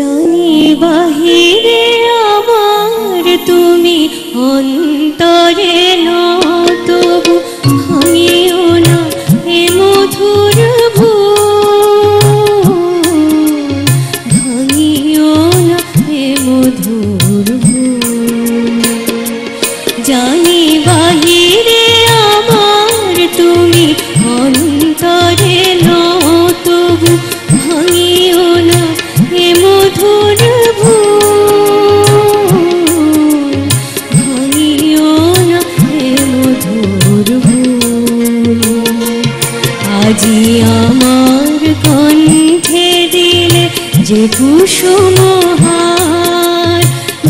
জানি বাহিরে আমার তুমি অন্তরে নও, তবু ভাঙিও না এ মধুর ভুল, ভাঙিও না এ মধুর ভুল। জানি বাহিরে আমার তুমি অন্তরে নও, তবু ভাঙিও না এ মধুর ভুল, ভাঙিও না এ মধুর ভুল। আজি আমার কণ্ঠে দিলে যে কুসুমহার,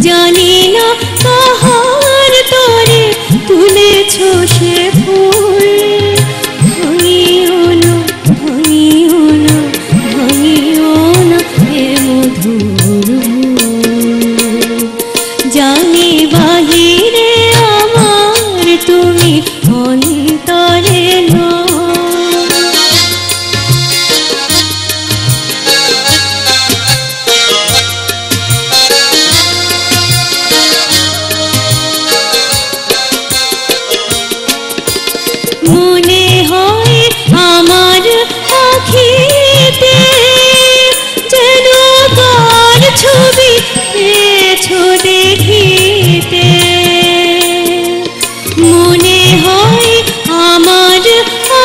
জানি না কাহার তরে তুলেছ সে ফুল, ভাঙিও না, ভাঙিও না, ভাঙিও না এ মধুর ভুল। জানি বাহিরে আমার তুমি অন্তরে নও। মনে হয় আমার আখিতে যেন কার ছবি এছো দেখিতে, মনে হয় আমার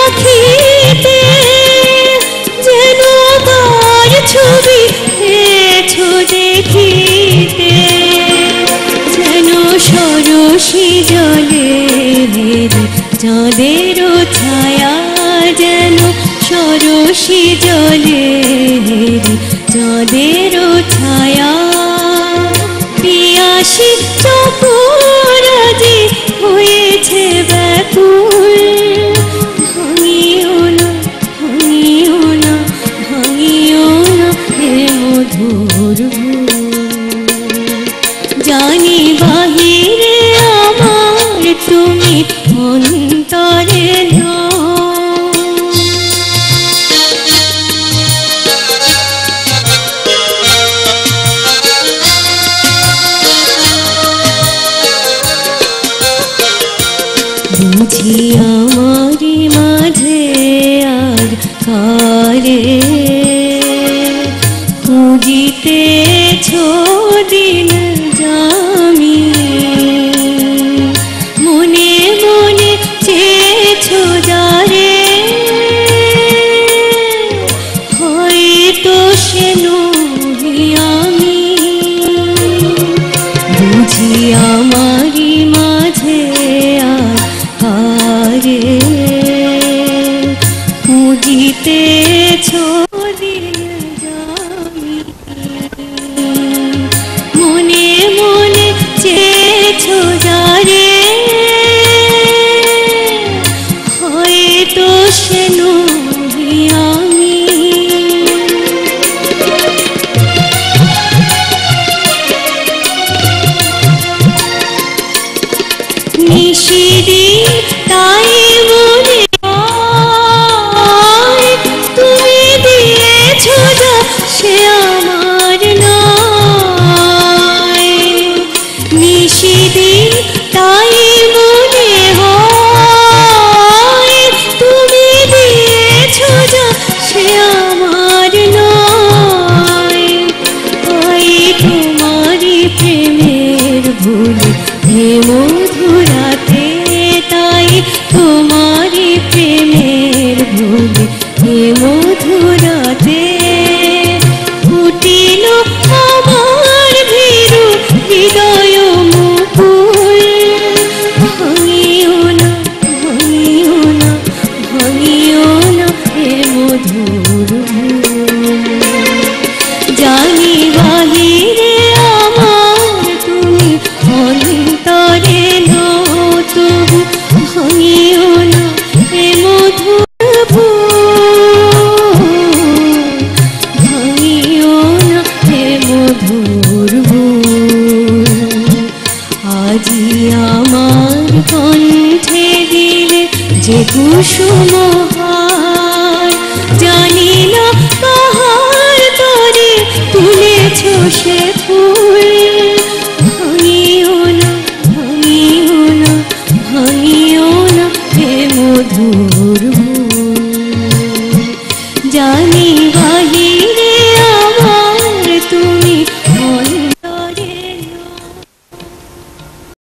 আখিতে যেন কার ছবি এছো দেখিতে, যেন সরসী জলে চাঁদের ছায়া, যেন সরসী জলে চাঁদের ছায়া। পিয়াসী চকরাজি হয়েছে ব্যাকুল, ভাঙিও না, ভাঙিও না, ভাঙিও না এ মধুর ভুল। জানি বাহিরে আমার তুমি অন্তরে নও। বুঝি আমারি মাঝে আর কারে খুঁজিতেছ দিন জামি, মনে মনে চেয়েছো যারে হয়তো সে নহি আমি। বুঝি আমারি মাঝে আর কারে খুঁজিতেছ দিন জামি, মনে মনে চেয়েছো যারে হয়তো সে নহি আমি। নিশিদিন তাই মনে হয় তুমি দিয়েছো যা সে আমার নয়। নিশিদিন তাই মনে হয় তুমি দিয়েছো যা সে আমার নয়। তাই তোমারই প্রেমের ভুলে হে মধুরাতে, তাই তোমারই প্রেমের ভুলে হে মধুরাতে ফুটিল আমার ভীরু হৃদয় মুকুল, ভাঙিও না, ভাঙিও না, ভাঙিও না হে মধুর ভুল। জানি বাহিরে আমার তুমি অন্তরে নও, তবু ভাঙিও না এ মধুর ভুল, ভাঙিও না এ মধুর ভুল। আজি আমার কণ্ঠে দিলে যে কুসুমহার, জানি না কাহার তরে তুলেছো মধুর